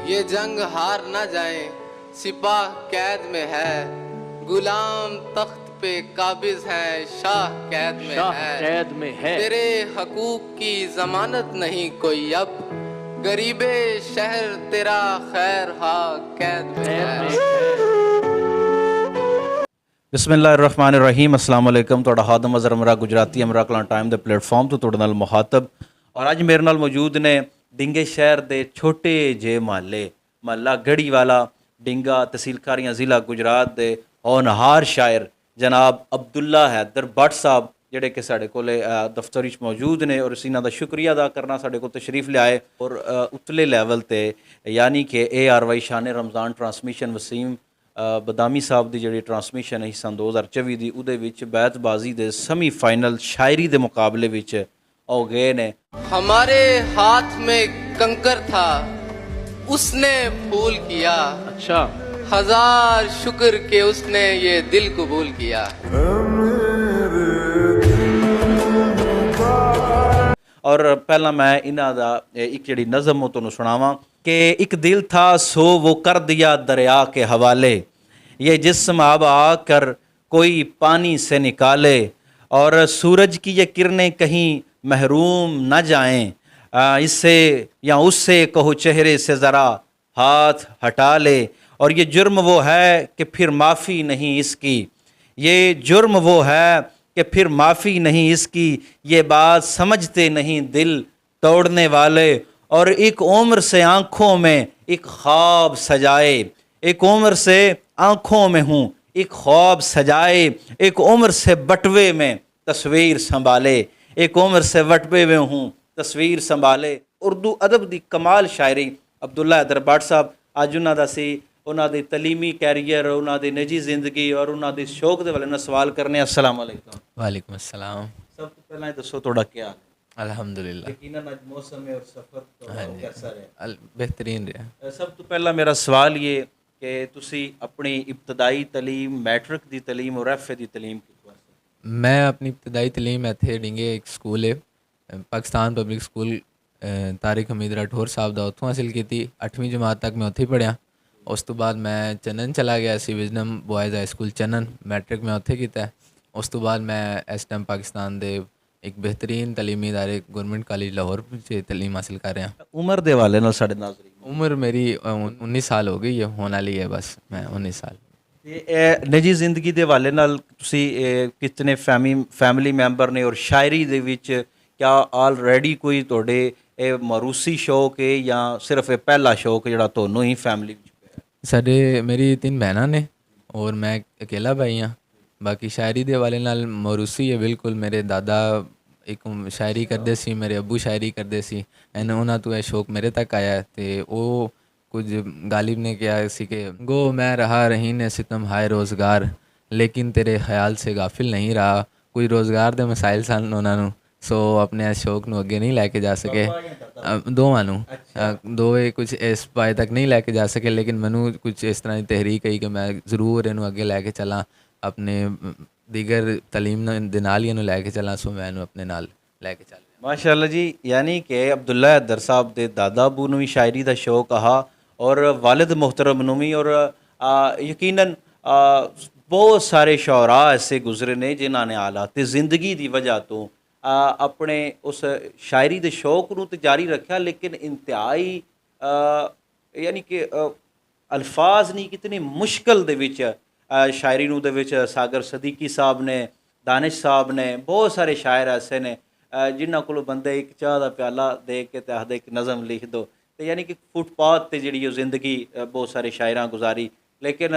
ये जंग हार न जाए, सिपाह कैद में है, गुलाम तख्त पे काबिज है, शाह कैद में है। तेरे हकूक की जमानत नहीं कोई अब, गरीबे शहर तेरा खैर हा कैद में है। बिस्मिल्लाहिर्रहमानिर्रहीम अस्सलाम वालेकुम। ਤੁਹਾਡਾ ਹਾਦਮ ਅਜ਼ਰ ਅਮਰਾ ਗੁਜਰਾਤੀ ਅਮਰਾ ਕਲਾਂ ਟਾਈਮ ਦੇ ਪਲੇਟਫਾਰਮ ਤੋਂ ਤੁਹਾਡੇ ਨਾਲ ਮੁਖਾਤਬ ਔਰ ਅੱਜ ਮੇਰੇ ਨਾਲ ਮੌਜੂਦ ਨੇ ਡਿੰਗੇ ਸ਼ਹਿਰ ਦੇ ਛੋਟੇ ਜਿਹੇ ਮਹੱਲਾ ਗੜੀਵਾਲਾ ਡਿੰਗਾ ਤਹਿਸੀਲ ਕਾਰੀਆਂ ਜ਼ਿਲ੍ਹਾ ਗੁਜਰਾਤ ਦੇ ਹੋਣਹਾਰ ਸ਼ਾਇਰ ਜਨਾਬ ਅਬਦੁੱਲਾ ਹੈਦਰ ਭੱਟ ਸਾਹਿਬ ਜਿਹੜੇ ਕਿ ਸਾਡੇ ਕੋਲੇ ਦਫ਼ਤਰ ਵਿੱਚ ਮੌਜੂਦ ਨੇ ਔਰ ਅਸੀਂ ਇਹਨਾਂ ਦਾ ਸ਼ੁਕਰੀਆ ਅਦਾ ਕਰਨਾ ਸਾਡੇ ਕੋਲ ਤਸ਼ਰੀਫ ਲਿਆਏ ਔਰ ਉਤਲੇ ਲੈਵਲ ਤੇ ਯਾਨੀ ਕਿ ARY ਸ਼ਾਨ ਰਮਜ਼ਾਨ ਟਰਾਂਸਮਿਸ਼ਨ ਵਸੀਮ ਬਦਾਮੀ ਸਾਹਿਬ ਦੀ ਜਿਹੜੀ ਟਰਾਂਸਮਿਸ਼ਨ ਹੈ ਸੰਨ 2024 ਦੀ ਉਹਦੇ ਵਿੱਚ ਬੈਤਬਾਜ਼ੀ ਦੇ ਸੈਮੀ ਫਾਈਨਲ ਸ਼ਾਇਰੀ ਦੇ ਮੁਕਾਬਲੇ ਵਿੱਚ ਹੋ ਗਏ ਨੇ। हमारे हाथ में कंकर था, उसने फूल किया, अच्छा, हजार शुक्र के उसने ये दिल कबूल किया। ਔਰ ਪਹਿਲਾਂ ਮੈਂ ਇਹਨਾਂ ਦਾ ਇੱਕ ਜਿਹੜੀ ਨਜ਼ਮ ਉਹ ਤੁਹਾਨੂੰ ਸੁਣਾਵਾਂ कि एक दिल था सो वो कर दिया दरिया के हवाले, ये जिस्म अब आकर कोई पानी से निकाले, और सूरज की ये किरणें कहीं महरूम न जाएं, इससे या उससे कहो चेहरे से ज़रा हाथ हटा ले, और ये जुर्म वो है कि फिर माफ़ी नहीं इसकी, ये जुर्म वो है कि फिर माफ़ी नहीं इसकी, ये बात समझते नहीं दिल तोड़ने वाले, और एक उम्र से आँखों में एक ख्वाब सजाए, एक उम्र से आँखों में हूँ एक ख्वाब सजाए, एक उम्र से बटवे में तस्वीर संभाले, एक उम्र से बटवे में हूँ तस्वीर संभाले। उर्दू अदब दी कमाल शायरी अब्दुल्ला हैदर भट्ट साहब ਅੱਜ ਉਹਨਾਂ ਦਾ ਸੀ ਉਹਨਾਂ ਦੇ ਤਲੀਮੀ ਕੈਰੀਅਰ ਉਹਨਾਂ ਦੀ ਨਿੱਜੀ ਜ਼ਿੰਦਗੀ ਔਰ ਉਹਨਾਂ ਦੇ ਸ਼ੌਕ ਦੇ ਬਾਰੇ ਨਾਲ ਸਵਾਲ ਕਰਨੇ। अस्सलाम वालेकुम। वालेकुम अस्सलाम। ਸਭ ਤੋਂ ਪਹਿਲਾਂ ਇਹ ਦੱਸੋ ਤੁਹਾਡਾ ਕੀ ਹਾਲ ਹੈ? अल्हम्दुलिल्लाह। ਯਕੀਨਨ ਅੱਜ ਮੌਸਮ ਹੈ ਔਰ ਸਫ਼ਰ कैसा रहा? बेहतरीन रहा। ਸਭ ਤੋਂ ਪਹਿਲਾਂ ਮੇਰਾ ਸਵਾਲ ਇਹ ਕਿ ਤੁਸੀਂ ਆਪਣੀ ਇਬਤਦਾਈ ਤਾਲੀਮ ਮੈਟ੍ਰਿਕ ਦੀ ਤਾਲੀਮ ਔਰ ਐਫਏ ਦੀ ਤਾਲੀਮ ਕਿੱਥੋਂ ਹਾਸਲ? मैं अपनी इब्तदाई तलीम इत्थे डिंगे एक स्कूल है पाकिस्तान पब्लिक स्कूल तारिक हमीद राठौर साहब दा उत्थों हासिल की। 8वीं जमात तक मैं उत्थे पढ़िया। उस तो बाद मैं चन्नन चला गया सी Wisdom Boys High School Channan, matric मैं उत्थे कीता। उस तो बाद मैं इस टाइम पाकिस्तान दे एक बेहतरीन तलीमी इदारे गवर्नमेंट कॉलेज लाहौर से तलीम हासिल कर रहा। ਉਮਰ ਦੇ ਹਵਾਲੇ ਨਾਲ ਸਾਡੇ ਨਾਜ਼ਰੀਨ उम्र मेरी 19 साल हो गई है, होने वाली है बस मैं 19 साल। ਤੇ ਇਹ ਨਿੱਜੀ ਜ਼ਿੰਦਗੀ ਦੇ ਹਵਾਲੇ ਨਾਲ ਤੁਸੀਂ ਕਿਤਨੇ ਫੈਮਿਲੀ ਮੈਂਬਰ ਨੇ ਔਰ ਸ਼ਾਇਰੀ ਦੇ ਵਿੱਚ ਕਿਆ ਆਲਰੇਡੀ ਕੋਈ ਤੁਹਾਡੇ ਇਹ ਮਰੂਸੀ ਸ਼ੌਕ ਹੈ ਜਾਂ ਸਿਰਫ ਇਹ ਪਹਿਲਾ ਸ਼ੌਕ ਜਿਹੜਾ ਤੁਹਾਨੂੰ ਹੀ ਫੈਮਿਲੀ ਵਿੱਚ ਪਿਆ? साढ़े मेरी 3 बहना ने और मैं अकेला भाई हाँ। बाकी शायरी के हवाले नाल मरूसी है बिल्कुल। मेरे दादा एक शायरी करते सी, मेरे अबू शायरी करते सी, एंड उन्होंने तो यह शौक मेरे तक आया। तो वो कुछ गालिब ने कहा सी कि गो मैं रहा रही ने सितम हाय रोज़गार, लेकिन तेरे ख्याल से गाफिल नहीं रहा। कोई रोज़गार के मसाइल सन उन्होंने, सो अपने इस शौक को अगे नहीं लैके जा सके। दोवें कुछ इस पाए तक नहीं लैके जा सके, लेकिन मैनू कुछ इस तरह की तहरीक आई कि मैं जरूर इनू अगे लैके चला, अपने दीगर तलीम दे नाल ही इनू लैके चला। सो मैं इनू अपने नाल लैके चल रहा। माशाअल्लाह जी, यानी कि अब्दुल्ला हैदर साहब ਦੇ ਦਾਦਾ ਅਬੂ ਨੂੰ ਵੀ ਸ਼ਾਇਰੀ ਦਾ ਸ਼ੌਕ ਆ ਔਰ ਵਾਲਿਦ ਮੁਹਤਰਮ ਨੂੰ ਵੀ, ਔਰ ਯਕੀਨਨ ਬਹੁਤ ਸਾਰੇ ਸ਼ੌਰਾ ਐਸੇ ਗੁਜ਼ਰੇ ਨੇ ਜਿਨ੍ਹਾਂ ਨੇ ਹਾਲਾਤ ਜ਼ਿੰਦਗੀ ਦੀ ਵਜ੍ਹਾ ਤੋਂ ਆਪਣੇ ਉਸ ਸ਼ਾਇਰੀ ਦੇ ਸ਼ੌਕ ਨੂੰ ਤੇ ਜਾਰੀ ਰੱਖਿਆ, ਲੇਕਿਨ ਇੰਤਹਾਈ ਯਾਨੀ ਕਿ ਅਲਫਾਜ਼ ਨਹੀਂ ਕਿਤਨੀ ਮੁਸ਼ਕਲ ਦੇ ਵਿੱਚ ਸ਼ਾਇਰੀ ਨੂੰ ਦੇ ਵਿੱਚ ਸਾਗਰ ਸਦੀਕੀ ਸਾਹਿਬ ਨੇ, ਦਾਨਿਸ਼ ਸਾਹਿਬ ਨੇ, ਬਹੁਤ ਸਾਰੇ ਸ਼ਾਇਰ ਐਸੇ ਨੇ ਜਿਨ੍ਹਾਂ ਕੋਲ ਬੰਦੇ ਇੱਕ ਚਾਹ ਦਾ ਪਿਆਲਾ ਦੇ ਕੇ ਤੇ ਆਖਦੇ ਇੱਕ ਨਜ਼ਮ ਲਿਖ ਦਿਓ। ਤੇ ਯਾਨੀ ਕਿ ਫੁੱਟਪਾਥ ਤੇ ਜਿਹੜੀ ਉਹ ਜ਼ਿੰਦਗੀ ਬਹੁਤ ਸਾਰੇ ਸ਼ਾਇਰਾਂ ਗੁਜ਼ਾਰੀ, ਲੇਕਿਨ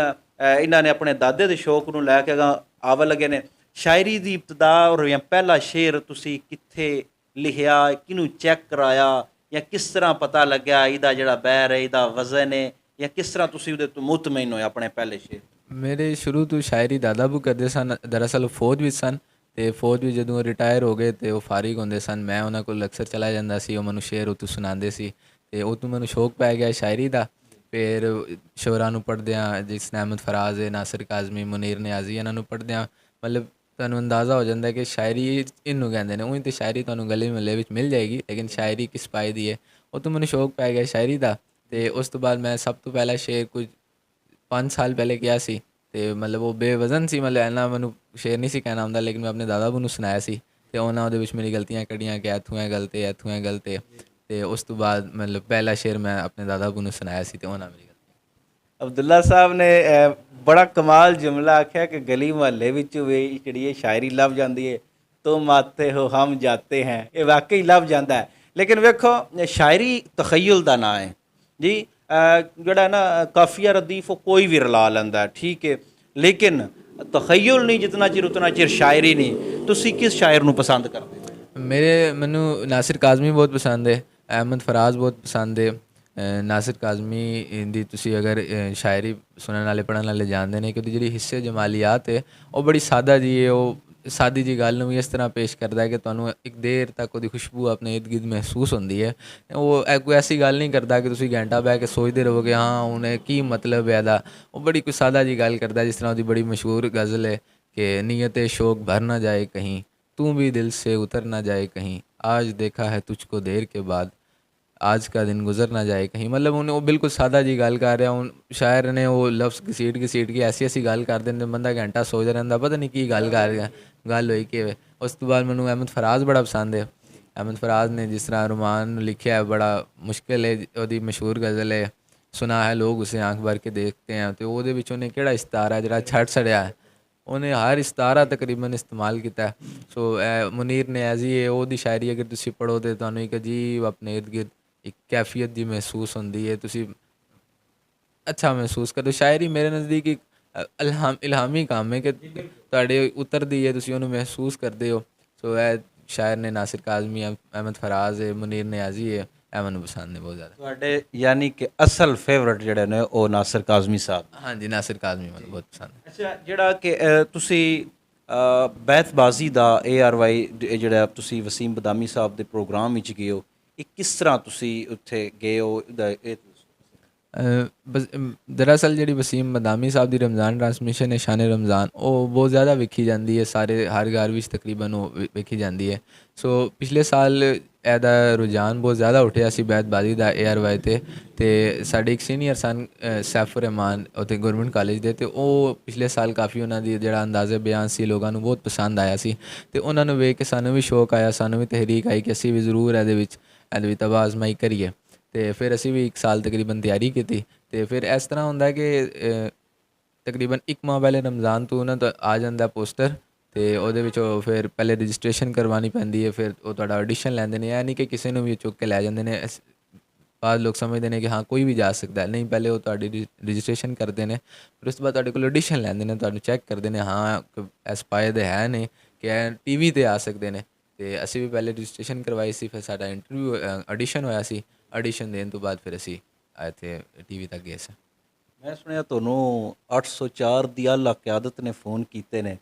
ਇਹਨਾਂ ਨੇ ਆਪਣੇ ਦਾਦੇ ਦੇ ਸ਼ੌਕ ਨੂੰ ਲੈ ਕੇ ਆਵ ਲੱਗੇ ਨੇ। ਸ਼ਾਇਰੀ ਦੀ ਇਬਤਦਾ ਔਰ ਜਾਂ ਪਹਿਲਾ ਸ਼ੇਰ ਤੁਸੀਂ ਕਿੱਥੇ ਲਿਖਿਆ, ਕਿਹਨੂੰ ਚੈੱਕ ਕਰਾਇਆ, ਜਾਂ ਕਿਸ ਤਰ੍ਹਾਂ ਪਤਾ ਲੱਗਿਆ ਇਹਦਾ ਜਿਹੜਾ ਬੈਰ ਹੈ, ਇਹਦਾ ਵਜ਼ਨ ਹੈ, ਜਾਂ ਕਿਸ ਤਰ੍ਹਾਂ ਤੁਸੀਂ ਉਹਦੇ ਤੋਂ ਮੁਤਮਈਨ ਹੋਏ ਆਪਣੇ ਪਹਿਲੇ ਸ਼ੇਰ? मेरे शुरू तो शायरी दादा अबू करते सन। दरअसल वो फौज भी सन, तो फौज भी जो रिटायर हो गए तो वो फारिग होंगे सन, मैं उन्होंने को अक्सर चला जाता सी, वो मैनू शेर उतों सुनाते सी, तो उतों मैनू शौक पै गया शायरी का। फिर शोरा पढ़द्या जिस अहमद फराज है, नासिर काजमी, मुनीर नियाजी, इन्हों पढ़द्या मतलब तुहानूं अंदाज़ा हो जाता है कि शायरी इनू कहते हैं। उंज तो शायरी तुहानूं गले महल्ले में मिल जाएगी, लेकिन शायरी किस पाए दी है, वो तो मैनू शौक पै गया शायरी का। ਤੇ ਉਸ ਤੋਂ ਬਾਅਦ ਮੈਂ ਸਭ ਤੋਂ ਪਹਿਲਾ ਸ਼ੇਰ ਕੁਝ 5 ਸਾਲ ਪਹਿਲੇ ਕਿਹਾ ਸੀ ਤੇ ਮਤਲਬ ਉਹ ਬੇਵਜ਼ਨ ਸੀ, ਮਤਲਬ ਇੰਨਾ ਮੈਨੂੰ ਸ਼ੇਰ ਨਹੀਂ ਸੀ ਕਹਿਣਾ ਆਉਂਦਾ, ਲੇਕਿਨ ਮੈਂ ਆਪਣੇ ਦਾਦਾ ਨੂੰ ਸੁਣਾਇਆ ਸੀ ਤੇ ਉਹਨਾਂ ਉਹਦੇ ਵਿੱਚ ਮੇਰੀ ਗਲਤੀਆਂ ਕੱਢੀਆਂ ਕਿ ਇੱਥੋਂ ਇਹ ਗਲਤ ਹੈ, ਇੱਥੋਂ ਇਹ ਗਲਤ ਹੈ। ਤੇ ਉਸ ਤੋਂ ਬਾਅਦ ਮਤਲਬ ਪਹਿਲਾ ਸ਼ੇਰ ਮੈਂ ਆਪਣੇ ਦਾਦਾ ਨੂੰ ਸੁਣਾਇਆ ਸੀ ਤੇ ਉਹਨਾਂ ਮੇਰੀ ਅਬਦੁੱਲਾ ਸਾਹਿਬ ਨੇ ਬੜਾ ਕਮਾਲ ਜੁਮਲਾ ਆਖਿਆ ਕਿ ਗਲੀ ਮੁਹੱਲੇ ਵਿੱਚ ਵੀ ਜਿਹੜੀ ਇਹ ਸ਼ਾਇਰੀ ਲੱਭ ਜਾਂਦੀ ਹੈ, ਤੁਮ ਆਤੇ ਹੋ ਹਮ ਜਾਤੇ ਹੈ, ਇਹ ਵਾਕਈ ਲੱਭ ਜਾਂਦਾ ਹੈ। ਲੇਕਿਨ ਵੇਖੋ ਸ਼ਾਇਰੀ ਤਖਯਲ ਦਾ ਨਾਂ ਹੈ ਜੀ, ਜਿਹੜਾ ਨਾ ਕਾਫੀਆ ਰਦੀਫ ਉਹ ਕੋਈ ਵੀ ਰਲਾ ਲੈਂਦਾ, ਠੀਕ ਹੈ, ਲੇਕਿਨ ਤਖਯਲ ਨਹੀਂ ਜਿਤਨਾ ਚਿਰ ਉਤਨਾ ਚਿਰ ਸ਼ਾਇਰੀ ਨਹੀਂ। ਤੁਸੀਂ ਕਿਸ ਸ਼ਾਇਰ ਨੂੰ ਪਸੰਦ ਕਰਦੇ ਹੋ? ਮੈਨੂੰ ਨਾਸਿਰ ਕਾਜ਼ਮੀ ਬਹੁਤ ਪਸੰਦ ਹੈ, ਅਹਿਮਦ ਫਰਾਜ਼ ਬਹੁਤ ਪਸੰਦ ਹੈ। ਨਾਸਿਰ ਕਾਜ਼ਮੀ ਦੀ ਤੁਸੀਂ ਅਗਰ ਸ਼ਾਇਰੀ ਸੁਣਨ ਵਾਲੇ ਪੜ੍ਹਨ ਵਾਲੇ ਜਾਣਦੇ ਨੇ ਕਿ ਉਹਦੀ ਜਿਹੜੀ ਹਿੱਸੇ ਜਮਾਲੀਆਤ ਹੈ ਉਹ ਬੜੀ ਸਾਦਾ ਜੀ ਹੈ, ਉਹ ਸਾਦੀ ਜੀ ਗੱਲ ਨੂੰ ਵੀ ਇਸ ਤਰ੍ਹਾਂ ਪੇਸ਼ ਕਰਦਾ ਹੈ ਕਿ ਤੁਹਾਨੂੰ ਇੱਕ ਦੇਰ ਤੱਕ ਉਹਦੀ ਖੁਸ਼ਬੂ ਆਪਣੇ ਇਰਦ ਗਿਰਦ ਮਹਿਸੂਸ ਹੁੰਦੀ ਹੈ। ਉਹ ਕੋਈ ਐਸੀ ਗੱਲ ਨਹੀਂ ਕਰਦਾ ਕਿ ਤੁਸੀਂ ਘੰਟਾ ਬਹਿ ਕੇ ਸੋਚਦੇ ਰਹੋਗੇ ਹਾਂ ਉਹਨੇ ਕੀ ਮਤਲਬ ਹੈ ਇਹਦਾ। ਉਹ ਬੜੀ ਕੋਈ ਸਾਦਾ ਜੀ ਗੱਲ ਕਰਦਾ, ਜਿਸ ਤਰ੍ਹਾਂ ਉਹਦੀ ਬੜੀ ਮਸ਼ਹੂਰ ਗਜ਼ਲ ਹੈ ਕਿ ਨੀयत शौक भर ना जाए कहीं, तू भी दिल से उतर ना जाए कहीं, आज देखा है तुझको देर के बाद, आज का दिन गुजर ना जाए कहीं। मतलब उन्हें वो बिल्कुल सादा जी गल कर रहा हूँ, शायर ने वो लफ्ज़ घसीट के ऐसी गल कर देंगे बंदा घंटा सोचता रहिंदा पता नहीं की गल कर रहा गल होई कि। उस तो बाद मैनू अहमद फराज बड़ा पसंद है। अहमद फराज ने जिस तरह रोमान लिखा है बड़ा मुश्किल है, वो मशहूर गज़ल है सुना है लोग उसे आंख भर के देखते हैं, तो वो उन्हें किहड़ा इस्तारा जिहड़ा छड़ छड़िया है उन्हें हर इस्तारा तकरीबन इस्तेमाल किया। सो मुनीर नियाज़ी है वो शायरी अगर तुम पढ़ो तो तुहानूं एक अजीब अपने इर्द गिर्द एक कैफियत जी महसूस होती है, तुसी अच्छा महसूस करो। शायरी मेरे नज़दीक एक इल्हामी काम है कि तुहाडे उतरदी है, तुसी उहनूं महसूस करते हो। सो शायर ने नासिर काज़मी, अहमद फराज है, मुनीर नियाज़ी है, ਇਹ ਮੈਨੂੰ ਪਸੰਦ ਨੇ ਬਹੁਤ ਜ਼ਿਆਦਾ। ਤੁਹਾਡੇ ਯਾਨੀ ਕਿ ਅਸਲ ਫੇਵਰਟ ਜਿਹੜੇ ਨੇ ਉਹ ਨਾਸਿਰ ਕਾਜ਼ਮੀ ਸਾਹਿਬ? ਹਾਂਜੀ, ਨਾਸਿਰ ਕਾਜ਼ਮੀ ਮੈਨੂੰ ਬਹੁਤ ਪਸੰਦ ਹੈ। ਅੱਛਾ, ਜਿਹੜਾ ਕਿ ਤੁਸੀਂ ਬੈਤਬਾਜ਼ੀ ਦਾ ARY ਜਿਹੜਾ ਤੁਸੀਂ ਵਸੀਮ ਬਦਾਮੀ ਸਾਹਿਬ ਦੇ ਪ੍ਰੋਗਰਾਮ ਵਿੱਚ ਗਏ ਹੋ, ਇਹ ਕਿਸ ਤਰ੍ਹਾਂ ਤੁਸੀਂ ਉੱਥੇ ਗਏ ਹੋ? ਦਰਅਸਲ ਜਿਹੜੀ ਵਸੀਮ ਬਦਾਮੀ ਸਾਹਿਬ ਦੀ ਰਮਜ਼ਾਨ ਟਰਾਂਸਮਿਸ਼ਨ ਹੈ ਸ਼ਾਨ ਰਮਜ਼ਾਨ, ਉਹ ਬਹੁਤ ਜ਼ਿਆਦਾ ਵੇਖੀ ਜਾਂਦੀ ਹੈ, ਸਾਰੇ ਹਰ ਘਰ ਵਿੱਚ ਤਕਰੀਬਨ ਉਹ ਵੇਖੀ ਜਾਂਦੀ ਹੈ। ਸੋ ਪਿਛਲੇ ਸਾਲ ਇਹਦਾ ਰੁਝਾਨ ਬਹੁਤ ਜ਼ਿਆਦਾ ਉੱਠਿਆ ਸੀ ਬੈਤਬਾਜ਼ੀ ਦਾ ARY 'ਤੇ ਸਾਡੇ ਇੱਕ ਸੀਨੀਅਰ ਸਨ ਸੈਫੁਰ ਰਹਿਮਾਨ ਉੱਥੇ ਗੌਰਮੈਂਟ ਕਾਲਜ ਦੇ, ਅਤੇ ਉਹ ਪਿਛਲੇ ਸਾਲ ਕਾਫੀ ਉਹਨਾਂ ਦੀ ਜਿਹੜਾ ਅੰਦਾਜ਼ੇ ਬਿਆਨ ਸੀ ਲੋਕਾਂ ਨੂੰ ਬਹੁਤ ਪਸੰਦ ਆਇਆ ਸੀ, ਅਤੇ ਉਹਨਾਂ ਨੂੰ ਵੇਖ ਕੇ ਸਾਨੂੰ ਵੀ ਸ਼ੌਕ ਆਇਆ, ਸਾਨੂੰ ਵੀ ਤਹਿਰੀਕ ਆਈ ਕਿ ਅਸੀਂ ਵੀ ਜ਼ਰੂਰ ਇਹਦੇ ਵਿੱਚ ਤਬਾਹ ਆਜ਼ਮਾਈ ਕਰੀਏ। ਅਤੇ ਫਿਰ ਅਸੀਂ ਵੀ 1 ਸਾਲ ਤਕਰੀਬਨ ਤਿਆਰੀ ਕੀਤੀ, ਅਤੇ ਫਿਰ ਇਸ ਤਰ੍ਹਾਂ ਹੁੰਦਾ ਕਿ ਤਕਰੀਬਨ 1 ਮਾਹ ਪਹਿਲੇ ਰਮਜ਼ਾਨ ਤੋਂ ਉਹਨਾਂ ਦਾ ਆ ਜਾਂਦਾ ਪੋਸਟਰ, ਅਤੇ ਉਹਦੇ ਵਿੱਚ ਉਹ ਫਿਰ ਪਹਿਲੇ ਰਜਿਸਟ੍ਰੇਸ਼ਨ ਕਰਵਾਉਣੀ ਪੈਂਦੀ ਹੈ, ਫਿਰ ਉਹ ਤੁਹਾਡਾ ਆਡੀਸ਼ਨ ਲੈਂਦੇ ਨੇ। ਇਹ ਨਹੀਂ ਕਿ ਕਿਸੇ ਨੂੰ ਵੀ ਚੁੱਕ ਕੇ ਲੈ ਜਾਂਦੇ ਨੇ। ਬਾਅਦ ਲੋਕ ਸਮਝਦੇ ਨੇ ਕਿ ਹਾਂ ਕੋਈ ਵੀ ਜਾ ਸਕਦਾ, ਨਹੀਂ, ਪਹਿਲੇ ਉਹ ਤੁਹਾਡੀ ਰਜਿਸਟ੍ਰੇਸ਼ਨ ਕਰਦੇ ਨੇ, ਫਿਰ ਉਸ ਤੋਂ ਬਾਅਦ ਤੁਹਾਡੇ ਕੋਲ ਆਡੀਸ਼ਨ ਲੈਂਦੇ ਨੇ, ਤੁਹਾਨੂੰ ਚੈੱਕ ਕਰਦੇ ਨੇ ਹਾਂ ਐਸਪਾਇਰ ਦੇ ਹੈ ਨੇ ਕਿ ਇਹ TV 'ਤੇ ਆ ਸਕਦੇ ਨੇ। ਅਤੇ ਅਸੀਂ ਵੀ ਪਹਿਲੇ ਰਜਿਸਟ੍ਰੇਸ਼ਨ ਕਰਵਾਈ ਸੀ, ਫਿਰ ਸਾਡਾ ਇੰਟਰਵਿਊ ਆਡੀਸ਼ਨ ਹੋਇਆ ਸੀ, ਆਡੀਸ਼ਨ ਦੇਣ ਤੋਂ ਬਾਅਦ ਫਿਰ ਅਸੀਂ ਇੱਥੇ TV ਤੱਕ ਗਏ ਸੀ। ਮੈਂ ਸੁਣਿਆ ਤੁਹਾਨੂੰ 804 ਦੀ ਆਲਾ ਕਿਆਦਤ ਨੇ ਫ਼ੋਨ ਕੀਤੇ ਨੇ,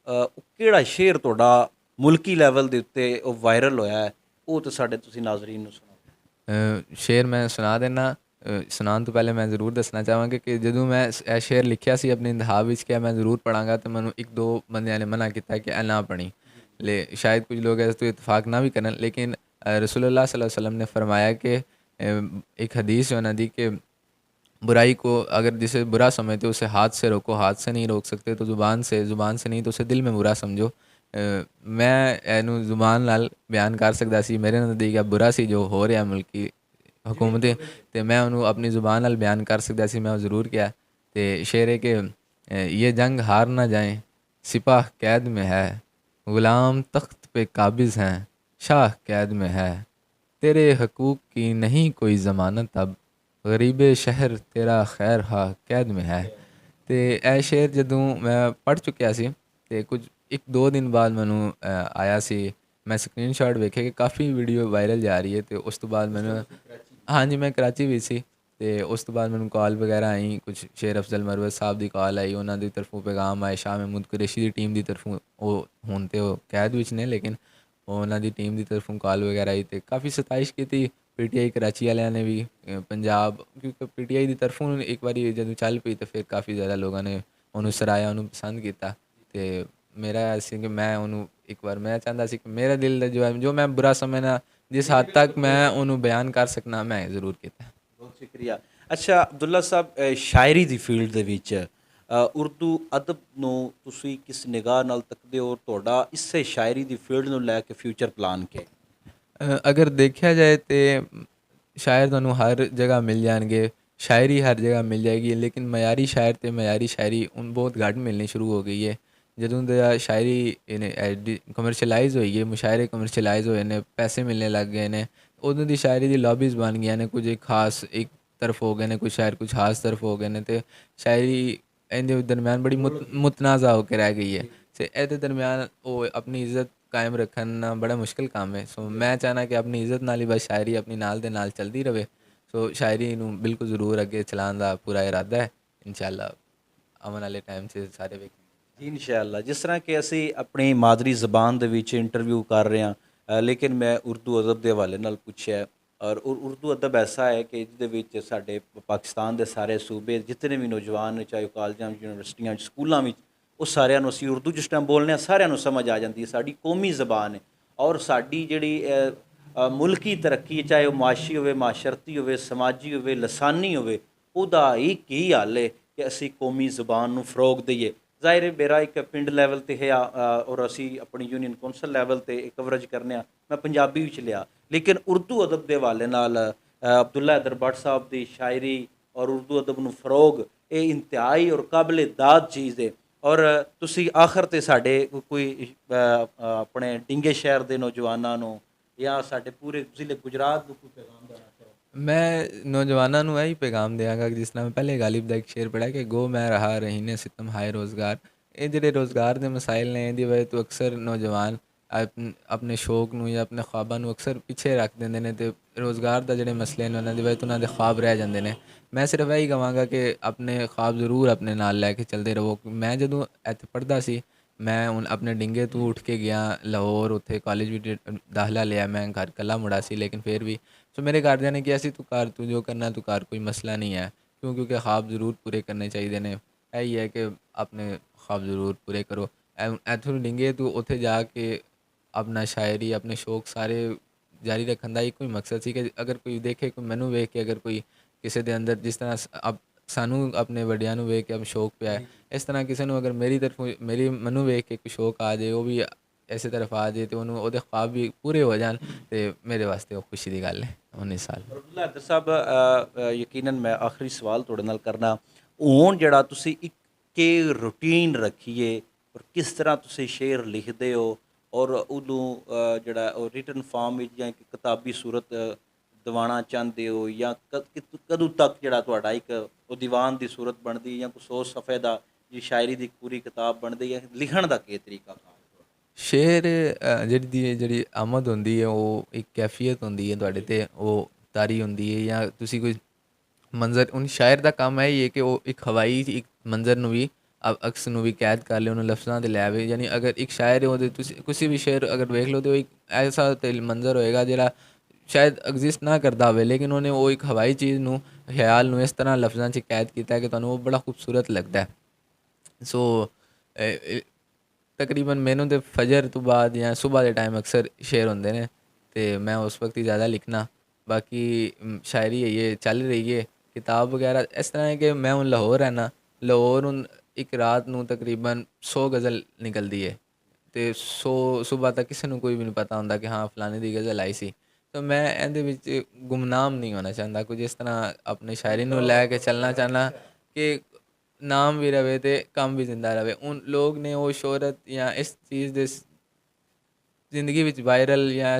ਉਹ ਕਿਹੜਾ ਸ਼ੇਰ ਤੁਹਾਡਾ ਮੁਲਕੀ ਲੈਵਲ ਦੇ ਉੱਤੇ ਉਹ ਵਾਇਰਲ ਹੋਇਆ ਹੈ, ਉਹ ਤਾਂ ਸਾਡੇ ਤੁਸੀਂ ਨਾਜ਼ਰੀਨ ਨੂੰ ਸੁਣਾਓ। ਸ਼ੇਰ ਮੈਂ ਸੁਣਾ ਦੇਣਾ। ਸੁਣਾਉਣ ਤੋਂ ਪਹਿਲੇ ਮੈਂ ਜ਼ਰੂਰ ਦੱਸਣਾ ਚਾਹਾਂਗਾ ਕਿ ਜਦੋਂ ਮੈਂ ਇਹ ਸ਼ੇਰ ਲਿਖਿਆ ਸੀ ਆਪਣੇ ਇੰਤਹਾ ਵਿੱਚ ਕਿ ਮੈਂ ਜ਼ਰੂਰ ਪੜ੍ਹਾਂਗਾ, ਤਾਂ ਮੈਨੂੰ 1-2 ਬੰਦਿਆਂ ਨੇ ਮਨਾ ਕੀਤਾ ਕਿ ਇਹ ਨਾ ਪੜ੍ਹੀ, शायद कुछ लोग ऐसे तो इत्तेफाक ना भी करें, लेकिन रसूलुल्लाह सल्लल्लाहु अलैहि वसल्लम ने फरमाया कि एक हदीस जो है ना दी कि बुराई को अगर जिसे बुरा समझते हो उसे हाथ से रोको, हाथ से नहीं रोक सकते तो ज़ुबान से नहीं तो उसे दिल में बुरा समझो। मैं ਇਹਨੂੰ ਜ਼ੁਬਾਨ ਨਾਲ ਬਿਆਨ ਕਰ ਸਕਦਾ ਸੀ, ਮੇਰੇ ਨਜ਼ਦੀਕ ਬੁਰਾ ਸੀ ਜੋ ਹੋ ਰਿਹਾ ਮੁਲਕੀ हुकूमत, तो मैं उन्होंने अपनी ज़ुबान नाल बयान कर सकता सी, मैं ज़रूर किया। तो शेर है कि ये जंग हार ना जाए, सिपाह कैद में है, ग़ुलाम तख्त पे काबिज़ हैं, शाह कैद में है, तेरे हकूक़ की नहीं कोई ज़मानत अब, गरीब शहर तेरा खैर हा कैद में है। तो यह शेर जदों मैं पढ़ चुकिया सी ते कुछ 1-2 दिन बाद मैनू आया सी, मैं स्क्रीनशॉट वेखे कि काफ़ी वीडियो वायरल जा रही है। तो उस तो बाद मैंने हाँ जी मैं कराची भी सी, तो उस तो बाद मैंने कॉल वगैरह आई, कुछ शेर अफजल मरवत साहब की कॉल आई, उन्होंने तरफों पैगाम आए, शाह महमूद कुरैशी की टीम की तरफों, वो हुण ते वो कैद विच ने लेकिन उन्होंने टीम की तरफों कॉल वगैरह आई, तो काफ़ी सताइश की थी PTI कराची वाले ने भी, पंजाब, क्योंकि PTI की तरफों एक बार जब चल पई तो फिर काफ़ी ज़्यादा लोगों ने उन्होंने सराया, उन्होंने पसंद किया। तो मेरा ऐसे कि मैं उन्होंने एक बार मैं चाहता सी कि मेरा दिल जो है जो मैं बुरा समझना जिस हद तक मैं उन्होंने बयान कर सकना मैं ज़रूर किया। ਸ਼ੁਕਰੀਆ। ਅੱਛਾ ਅਬਦੁੱਲਾ ਸਾਹਿਬ, ਸ਼ਾਇਰੀ ਦੀ ਫੀਲਡ ਦੇ ਵਿੱਚ ਉਰਦੂ ਅਦਬ ਨੂੰ ਤੁਸੀਂ ਕਿਸ ਨਿਗਾਹ ਨਾਲ ਤੱਕਦੇ ਹੋ? ਤੁਹਾਡਾ ਇਸੇ ਸ਼ਾਇਰੀ ਦੀ ਫੀਲਡ ਨੂੰ ਲੈ ਕੇ ਫਿਊਚਰ ਪਲਾਨ ਕੀ ਹੈ? ਅਗਰ ਦੇਖਿਆ ਜਾਏ ਤਾਂ ਸ਼ਾਇਰ ਤੁਹਾਨੂੰ ਹਰ ਜਗ੍ਹਾ ਮਿਲ ਜਾਣਗੇ, ਸ਼ਾਇਰੀ ਹਰ ਜਗ੍ਹਾ ਮਿਲ ਜਾਏਗੀ, ਲੇਕਿਨ ਮਿਆਰੀ ਸ਼ਾਇਰ ਅਤੇ ਮਿਆਰੀ ਸ਼ਾਇਰੀ ਹੁਣ ਬਹੁਤ ਘੱਟ ਮਿਲਣੀ ਸ਼ੁਰੂ ਹੋ ਗਈ ਹੈ। ਜਦੋਂ ਦਾ ਸ਼ਾਇਰੀ ਇਹਨੇ ਕਮਰਸ਼ਲਾਈਜ਼ ਹੋਈ ਹੈ, ਮੁਸ਼ਾਇਰੇ ਕਮਰਸ਼ਲਾਈਜ਼ ਹੋਏ ਨੇ, ਪੈਸੇ ਮਿਲਣੇ ਲੱਗ ਗਏ ਨੇ, ਉਦੋਂ ਦੀ ਸ਼ਾਇਰੀ ਦੀ ਲੌਬੀਜ਼ ਬਣ ਗਈਆਂ ਨੇ, ਕੁਝ ਖਾਸ ਇੱਕ ਤਰਫ ਹੋ ਗਏ ਨੇ, ਕੁਝ ਸ਼ਾਇਰ ਕੁਝ ਖਾਸ ਤਰਫ ਹੋ ਗਏ ਨੇ, ਅਤੇ ਸ਼ਾਇਰੀ ਇਹਦੇ ਦਰਮਿਆਨ ਬੜੀ ਮੁਤਨਾਜ਼ਾ ਹੋ ਕੇ ਰਹਿ ਗਈ ਹੈ। ਅਤੇ ਇਹਦੇ ਦਰਮਿਆਨ ਉਹ ਆਪਣੀ ਇੱਜ਼ਤ ਕਾਇਮ ਰੱਖਣਾ ਬੜਾ ਮੁਸ਼ਕਿਲ ਕੰਮ ਹੈ। ਸੋ ਮੈਂ ਚਾਹੁੰਦਾ ਕਿ ਆਪਣੀ ਇੱਜ਼ਤ ਨਾਲ ਹੀ ਬਸ ਸ਼ਾਇਰੀ ਆਪਣੀ ਨਾਲ ਦੇ ਨਾਲ ਚੱਲਦੀ ਰਹੇ। ਸੋ ਸ਼ਾਇਰੀ ਨੂੰ ਬਿਲਕੁਲ ਜ਼ਰੂਰ ਅੱਗੇ ਚਲਾਉਣ ਦਾ ਪੂਰਾ ਇਰਾਦਾ ਹੈ। ਇਨਸ਼ਾਅੱਲਾ ਆਉਣ ਵਾਲੇ ਟਾਈਮ 'ਚ ਸਾਰੇ ਵੇਖ ਜੀ ਇਨਸ਼ਾਅੱਲਾ। ਜਿਸ ਤਰ੍ਹਾਂ ਕਿ ਅਸੀਂ ਆਪਣੀ ਮਾਦਰੀ ਜ਼ਬਾਨ ਦੇ ਵਿੱਚ ਇੰਟਰਵਿਊ ਕਰ ਰਹੇ ਹਾਂ, ਲੇਕਿਨ ਮੈਂ ਉਰਦੂ ਅਦਬ ਦੇ ਹਵਾਲੇ ਨਾਲ ਪੁੱਛਿਆ, ਔਰ ਉਰਦੂ ਅਦਬ ਐਸਾ ਹੈ ਕਿ ਜਿਹਦੇ ਵਿੱਚ ਸਾਡੇ ਪਾਕਿਸਤਾਨ ਦੇ ਸਾਰੇ ਸੂਬੇ ਜਿਤਨੇ ਵੀ ਨੌਜਵਾਨ, ਚਾਹੇ ਉਹ ਕਾਲਜਾਂ ਵਿੱਚ, ਯੂਨੀਵਰਸਿਟੀਆਂ 'ਚ, ਸਕੂਲਾਂ ਵਿੱਚ, ਉਹ ਸਾਰਿਆਂ ਨੂੰ ਅਸੀਂ ਉਰਦੂ ਜਿਸ ਟਾਈਮ ਬੋਲਦੇ ਹਾਂ ਸਾਰਿਆਂ ਨੂੰ ਸਮਝ ਆ ਜਾਂਦੀ ਹੈ। ਸਾਡੀ ਕੌਮੀ ਜ਼ਬਾਨ ਹੈ, ਔਰ ਸਾਡੀ ਜਿਹੜੀ ਮੁਲਕੀ ਤਰੱਕੀ, ਚਾਹੇ ਉਹ ਮਾਸ਼ੀ ਹੋਵੇ, ਮਾਸ਼ਰਤੀ ਹੋਵੇ, ਸਮਾਜੀ ਹੋਵੇ, ਲਸਾਨੀ ਹੋਵੇ, ਉਹਦਾ ਹੀ ਕੀ ਹਾਲ ਹੈ ਕਿ ਅਸੀਂ ਕੌਮੀ ਜ਼ਬਾਨ ਨੂੰ ਫਰੋਗ ਦਈਏ। ਜ਼ਾਹਿਰ ਹੈ ਮੇਰਾ ਇੱਕ ਪਿੰਡ ਲੈਵਲ 'ਤੇ ਹੈ, ਔਰ ਅਸੀਂ ਆਪਣੀ ਯੂਨੀਅਨ ਕੌਂਸਲ ਲੈਵਲ 'ਤੇ ਕਵਰੇਜ ਕਰਨੇ ਆ, ਮੈਂ ਪੰਜਾਬੀ ਵਿੱਚ ਲਿਆ, ਲੇਕਿਨ ਉਰਦੂ ਅਦਬ ਦੇ ਹਵਾਲੇ ਨਾਲ ਅਬਦੁੱਲਾ हैदर भट्ट ਸਾਹਿਬ ਦੀ ਸ਼ਾਇਰੀ ਔਰ ਉਰਦੂ ਅਦਬ ਨੂੰ ਫਰੋਗ, ਇਹ ਇੰਤਹਾਈ ਔਰ ਕਾਬਲੇ ਦਾਦ ਚੀਜ਼ ਹੈ। ਔਰ ਤੁਸੀਂ ਆਖਰ 'ਤੇ ਸਾਡੇ ਕੋਈ ਆਪਣੇ ਡਿੰਗੇ ਸ਼ਹਿਰ ਦੇ ਨੌਜਵਾਨਾਂ ਨੂੰ ਜਾਂ ਸਾਡੇ ਪੂਰੇ ਜ਼ਿਲ੍ਹੇ ਗੁਜਰਾਤ ਨੂੰ ਕੋਈ ਪੈਗਾਮ ਦੇਣਾ ਚਾਹੋ? ਮੈਂ ਨੌਜਵਾਨਾਂ ਨੂੰ ਇਹੀ ਪੈਗਾਮ ਦਿਆਂਗਾ ਕਿ ਜਿਸ ਤਰ੍ਹਾਂ ਮੈਂ ਪਹਿਲੇ ਗਾਲਿਬ ਦਾ ਇੱਕ ਸ਼ੇਰ ਪੜ੍ਹਿਆ ਕਿ ਗੋ ਮੈਂ ਰਹਾ ਰਹੀਨੇ ਸਿਤਮ ਹਾਏ ਰੋਜ਼ਗਾਰ। ਇਹ ਜਿਹੜੇ ਰੋਜ਼ਗਾਰ ਦੇ ਮਸਾਇਲ ਨੇ, ਇਹਦੀ ਵਜ੍ਹਾ ਤੋਂ ਅਕਸਰ ਨੌਜਵਾਨ ਆਪਣੇ ਸ਼ੌਕ ਨੂੰ ਜਾਂ ਆਪਣੇ ख्वाबाਂ ਨੂੰ ਅਕਸਰ ਪਿੱਛੇ ਰੱਖ ਦਿੰਦੇ ਨੇ, ਅਤੇ ਰੋਜ਼ਗਾਰ ਦਾ ਜਿਹੜੇ ਮਸਲੇ ਨੇ ਉਹਨਾਂ ਦੀ ਵਜ੍ਹਾ ਤੋਂ ਉਹਨਾਂ ਦੇ ख्वाब ਰਹਿ ਜਾਂਦੇ ਨੇ। ਮੈਂ ਸਿਰਫ ਇਹੀ ਕਹਾਂਗਾ ਕਿ ਆਪਣੇ ख्वाब ਜ਼ਰੂਰ ਆਪਣੇ ਨਾਲ ਲੈ ਕੇ ਚੱਲਦੇ ਰਹੋ। ਮੈਂ ਜਦੋਂ ਇੱਥੇ ਪੜ੍ਹਦਾ ਸੀ, ਮੈਂ ਹੁਣ ਆਪਣੇ ਡਿੰਗੇ ਤੋਂ ਉੱਠ ਕੇ ਗਿਆ ਲਾਹੌਰ, ਉੱਥੇ ਕਾਲਜ ਵਿੱਚ ਦਾਖਲਾ ਲਿਆ। ਮੈਂ ਘਰ ਇਕੱਲਾ ਮੁੰਡਾ ਸੀ, ਲੇਕਿਨ ਫਿਰ ਵੀ ਸੋ ਮੇਰੇ ਘਰਦਿਆਂ ਨੇ ਕਿਹਾ ਸੀ ਤੂੰ ਕਰ, ਤੂੰ ਜੋ ਕਰਨਾ ਤੂੰ ਕਰ, ਕੋਈ ਮਸਲਾ ਨਹੀਂ ਹੈ, ਕਿਉਂਕਿ ख्वाब ਜ਼ਰੂਰ ਪੂਰੇ ਕਰਨੇ ਚਾਹੀਦੇ ਨੇ। ਇਹੀ ਹੈ ਕਿ ਆਪਣੇ ख्वाब ਜ਼ਰੂਰ ਪੂਰੇ ਕਰੋ। ਇੱਥੋਂ ਡਿੰਗੇ ਤੋਂ ਉੱਥੇ ਜਾ ਕੇ ਆਪਣਾ ਸ਼ਾਇਰੀ, ਆਪਣੇ ਸ਼ੌਕ ਸਾਰੇ ਜਾਰੀ ਰੱਖਣ ਦਾ ਇੱਕੋ ਹੀ ਮਕਸਦ ਸੀ ਕਿ ਅਗਰ ਕੋਈ ਦੇਖੇ, ਕੋਈ ਮੈਨੂੰ ਵੇਖ ਕੇ ਅਗਰ ਕੋਈ ਕਿਸੇ ਦੇ ਅੰਦਰ ਜਿਸ ਤਰ੍ਹਾਂ ਸਾਨੂੰ ਆਪਣੇ ਵੱਡਿਆਂ ਨੂੰ ਵੇਖ ਕੇ ਅਬ ਸ਼ੌਕ ਪਿਆ ਹੈ, ਇਸ ਤਰ੍ਹਾਂ ਕਿਸੇ ਨੂੰ ਅਗਰ ਮੇਰੀ ਤਰਫੋਂ ਮੈਨੂੰ ਵੇਖ ਕੇ ਕੋਈ ਸ਼ੌਕ ਆ ਜਾਏ, ਉਹ ਵੀ ਇਸੇ ਤਰਫ ਆ ਜਾਏ, ਅਤੇ ਉਹਨੂੰ ਉਹਦੇ ख्वाब ਵੀ ਪੂਰੇ ਹੋ ਜਾਣ, ਅਤੇ ਮੇਰੇ ਵਾਸਤੇ ਉਹ ਖੁਸ਼ੀ ਦੀ ਗੱਲ ਹੈ। 19 ਸਾਲ ਅਬਦੁੱਲਾ हैदर ਸਾਹਿਬ, ਯਕੀਨਨ ਮੈਂ ਆਖਰੀ ਸਵਾਲ ਤੁਹਾਡੇ ਨਾਲ ਕਰਨਾ, ਹੁਣ ਜਿਹੜਾ ਤੁਸੀਂ ਇੱਕ ਰੂਟੀਨ ਰੱਖੀਏ ਔਰ ਕਿਸ ਤਰ੍ਹਾਂ ਤੁਸੀਂ ਸ਼ੇਰ ਲਿਖਦੇ ਹੋ, ਔਰ ਉਹਨੂੰ ਜਿਹੜਾ ਉਹ ਰਿਟਨ ਫਾਰਮ ਵਿੱਚ ਜਾਂ ਇੱਕ ਕਿਤਾਬੀ ਸੂਰਤ ਦਿਵਾਉਣਾ ਚਾਹੁੰਦੇ ਹੋ, ਜਾਂ ਕਦੋਂ ਤੱਕ ਜਿਹੜਾ ਤੁਹਾਡਾ ਇੱਕ ਉਹ ਦੀਵਾਨ ਦੀ ਸੂਰਤ ਬਣਦੀ, ਜਾਂ ਕੋਈ 100 ਸਫ਼ੇ ਦਾ ਜੀ ਸ਼ਾਇਰੀ ਦੀ ਪੂਰੀ ਕਿਤਾਬ ਬਣਦੀ ਹੈ? ਲਿਖਣ ਦਾ ਕੀ ਤਰੀਕਾ? ਸ਼ੇਰ ਜਿਹੜੀ ਆਮਦ ਹੁੰਦੀ ਹੈ, ਉਹ ਇੱਕ ਕੈਫੀਅਤ ਹੁੰਦੀ ਹੈ ਤੁਹਾਡੇ 'ਤੇ, ਉਹ ਤਾਰੀ ਹੁੰਦੀ ਹੈ, ਜਾਂ ਤੁਸੀਂ ਕੋਈ ਮੰਜ਼ਰ, ਹੁਣ ਸ਼ਾਇਰ ਦਾ ਕੰਮ ਹੈ ਹੀ ਹੈ ਕਿ ਉਹ ਇੱਕ ਹਵਾਈ ਇੱਕ ਮੰਜ਼ਰ ਨੂੰ ਵੀ ਅਕਸ ਨੂੰ ਵੀ ਕੈਦ ਕਰ ਲਿਓ, ਉਹਨੂੰ ਲਫ਼ਜ਼ਾਂ 'ਤੇ ਲੈ ਆਵੇ। ਯਾਨੀ ਅਗਰ ਇੱਕ ਸ਼ਾਇਰ ਹੈ, ਉਹਦੇ ਤੁਸੀਂ ਕਿਸੇ ਵੀ ਸ਼ੇਰ ਅਗਰ ਵੇਖ ਲਓ ਤਾਂ ਉਹ ਇੱਕ ਐਸਾ ਮੰਜ਼ਰ ਹੋਏਗਾ ਜਿਹੜਾ ਸ਼ਾਇਦ ਐਗਜ਼ਿਸਟ ਨਾ ਕਰਦਾ ਹੋਵੇ, ਲੇਕਿਨ ਉਹਨੇ ਉਹ ਇੱਕ ਹਵਾਈ ਚੀਜ਼ ਨੂੰ, ਖਿਆਲ ਨੂੰ ਇਸ ਤਰ੍ਹਾਂ ਲਫ਼ਜ਼ਾਂ 'ਚ ਕੈਦ ਕੀਤਾ ਕਿ ਤੁਹਾਨੂੰ ਉਹ ਬੜਾ ਖੂਬਸੂਰਤ ਲੱਗਦਾ। ਸੋ ਤਕਰੀਬਨ ਮੈਨੂੰ ਤਾਂ ਫਜਰ ਤੋਂ ਬਾਅਦ ਜਾਂ ਸੁਬਾਹ ਦੇ ਟਾਈਮ ਅਕਸਰ ਸ਼ੇਰ ਹੁੰਦੇ ਨੇ, ਅਤੇ ਮੈਂ ਉਸ ਵਕਤ ਹੀ ਜ਼ਿਆਦਾ ਲਿਖਣਾ। ਬਾਕੀ ਸ਼ਾਇਰੀ ਹੈ ਇਹ ਚੱਲ ਰਹੀ ਹੈ, ਕਿਤਾਬ ਵਗੈਰਾ ਇਸ ਤਰ੍ਹਾਂ ਹੈ ਕਿ ਮੈਂ ਹੁਣ ਲਾਹੌਰ ਰਹਿਣਾ, ਲਾਹੌਰ ਹੁਣ ਇੱਕ ਰਾਤ ਨੂੰ ਤਕਰੀਬਨ 100 ਗਜ਼ਲ ਨਿਕਲਦੀ ਹੈ, ਅਤੇ 100 ਸੁਬਾਹ ਤੱਕ ਕਿਸੇ ਨੂੰ ਕੋਈ ਵੀ ਨਹੀਂ ਪਤਾ ਹੁੰਦਾ ਕਿ ਹਾਂ ਫਲਾਣੇ ਦੀ ਗਜ਼ਲ ਆਈ ਸੀ। ਤਾਂ ਮੈਂ ਇਹਦੇ ਵਿੱਚ ਗੁਮਨਾਮ ਨਹੀਂ ਹੋਣਾ ਚਾਹੁੰਦਾ, ਕੁਝ ਇਸ ਤਰ੍ਹਾਂ ਆਪਣੀ ਸ਼ਾਇਰੀ ਨੂੰ ਲੈ ਕੇ ਚੱਲਣਾ ਚਾਹੁੰਦਾ ਕਿ ਨਾਮ ਵੀ ਰਵੇ ਅਤੇ ਕੰਮ ਵੀ ਜ਼ਿੰਦਾ ਰਵੇ। ਹੁਣ ਲੋਕ ਨੇ ਉਹ ਸ਼ੋਹਰਤ ਜਾਂ ਇਸ ਚੀਜ਼ ਦੇ ਜ਼ਿੰਦਗੀ ਵਿੱਚ ਵਾਇਰਲ ਜਾਂ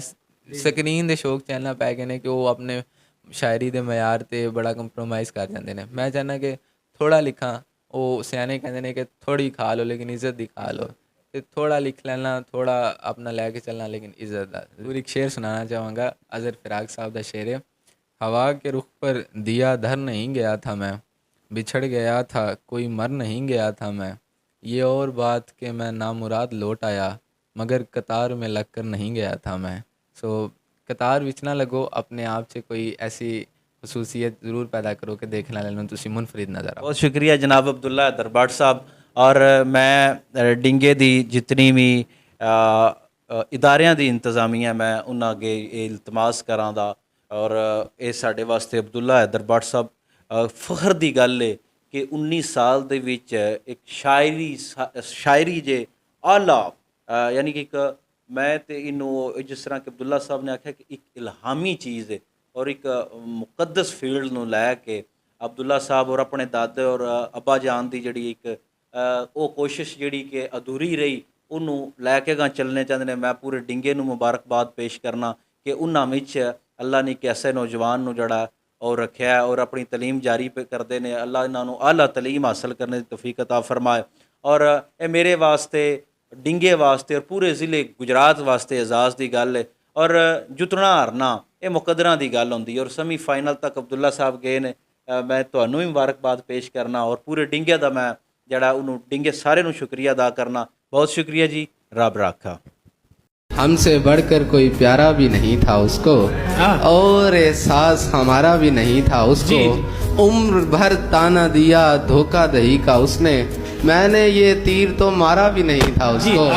ਸਕਰੀਨ ਦੇ ਸ਼ੌਕ ਚੱਲਣਾ ਪੈ ਗਏ ਨੇ ਕਿ ਉਹ ਆਪਣੇ ਸ਼ਾਇਰੀ ਦੇ ਮਿਆਰ 'ਤੇ ਬੜਾ ਕੰਪਰੋਮਾਈਜ਼ ਕਰ ਜਾਂਦੇ ਨੇ। ਮੈਂ ਚਾਹੁੰਦਾ ਕਿ ਥੋੜ੍ਹਾ ਲਿਖਾਂ, ਉਹ ਸਿਆਣੇ ਕਹਿੰਦੇ ਨੇ ਕਿ ਥੋੜ੍ਹੀ ਖਾ ਲਓ ਲੇਕਿਨ ਇੱਜ਼ਤ ਦੀ ਖਾ ਲਓ, ਅਤੇ ਥੋੜ੍ਹਾ ਲਿਖ ਲੈਣਾ, ਥੋੜ੍ਹਾ ਆਪਣਾ ਲੈ ਕੇ ਚੱਲਣਾ ਲੇਕਿਨ ਇੱਜ਼ਤ ਦਾ। ਜ਼ਰੂਰ ਇੱਕ ਸ਼ੇਰ ਸੁਣਾਉਣਾ ਚਾਹਾਂਗਾ, ਅਜ਼ਰ ਫਿਰਾਕ ਸਾਹਿਬ ਦਾ ਸ਼ੇਰ ਹੈ। हवा के रुख पर दिया धर नहीं गया था मैं, बिछड़ गया था कोई मर नहीं गया था मैं, ये और बात कि मैं नामुराद लौट आया मगर कतार में लग कर नहीं गया था मैं। सो कतार विच ना लगो, अपने आप से कोई ऐसी खसूसियत ज़रूर पैदा करो कि देखने वाले ਨੂੰ ਤੁਸੀਂ ਮੁਨਫਰਿਦ ਨਜ਼ਰ ਆਓ। ਬਹੁਤ ਸ਼ੁਕਰੀਆ ਜਨਾਬ ਅਬਦੁੱਲਾ हैदर भट्ट ਸਾਹਿਬ। ਔਰ ਮੈਂ ਡਿੰਗੇ ਦੀ ਜਿਤਨੀ ਵੀ ਇਦਾਰਿਆਂ ਦੀ ਇੰਤਜ਼ਾਮੀਆ, ਮੈਂ ਉਹਨਾਂ ਅੱਗੇ ਇਹ ਇਲਤਮਾਸ ਕਰਾਂ ਦਾ ਔਰ ਇਹ ਸਾਡੇ ਵਾਸਤੇ ਅਬਦੁੱਲਾ ਹੈਦਰ ਬੱਟ ਸਾਹਿਬ ਫਖਰ ਦੀ ਗੱਲ ਹੈ ਕਿ 19 ਸਾਲ ਦੇ ਵਿੱਚ ਇੱਕ ਸ਼ਾਇਰੀ ਜੇ ਆਲਾ ਯਾਨੀ ਕਿ ਇੱਕ ਮੈਂ ਤੇ ਇਹਨੂੰ ਜਿਸ ਤਰ੍ਹਾਂ ਕਿ ਅਬਦੁੱਲਾ ਸਾਹਿਬ ਨੇ ਆਖਿਆ ਕਿ ਇੱਕ ਇਲਹਾਮੀ ਚੀਜ਼ ਹੈ ਔਰ ਇੱਕ ਮੁਕੱਦਸ ਫੀਲਡ ਨੂੰ ਲੈ ਕੇ ਅਬਦੁੱਲਾ ਸਾਹਿਬ ਔਰ ਆਪਣੇ ਦਾਦੇ ਔਰ ਅੱਬਾ ਜਾਨ ਦੀ ਜਿਹੜੀ ਇੱਕ ਉਹ ਕੋਸ਼ਿਸ਼ ਜਿਹੜੀ ਕਿ ਅਧੂਰੀ ਰਹੀ ਉਹਨੂੰ ਲੈ ਕੇ ਗਾਂ ਚੱਲਣੇ ਚਾਹੁੰਦੇ ਨੇ। ਮੈਂ ਪੂਰੇ ਡਿੰਗੇ ਨੂੰ ਮੁਬਾਰਕਬਾਦ ਪੇਸ਼ ਕਰਨਾ ਕਿ ਉਹਨਾਂ ਵਿੱਚ ਅੱਲਾ ਨੇ ਇੱਕ ਐਸੇ ਨੌਜਵਾਨ ਨੂੰ ਜਿਹੜਾ और रखा और अपनी तलीम जारी पे करते हैं। अल्लाह इन्हों आला तलीम हासिल करने की तौफीक अता फरमाए। और ये मेरे वास्ते डिंगे वास्ते और पूरे ज़िले गुजरात वास्ते एजाज़ की गल है। और जुतना हारना ये मुकदरां की गल होंदी और सैमी फाइनल तक अब्दुल्ला साहब गए ने। मैं तुहानूं भी मुबारकबाद पेश करना और पूरे डिंगे का मैं जड़ा उन्होंने डिंगे सारे नूं शुक्रिया अदा करना। बहुत शुक्रिया जी, रब राखा। हमसे बढ़कर कोई प्यारा भी नहीं था उसको और एहसास हमारा भी नहीं था उसको। उम्र भर ताना दिया धोखा दही का उसने, मैंने ये तीर तो मारा भी नहीं था उसको।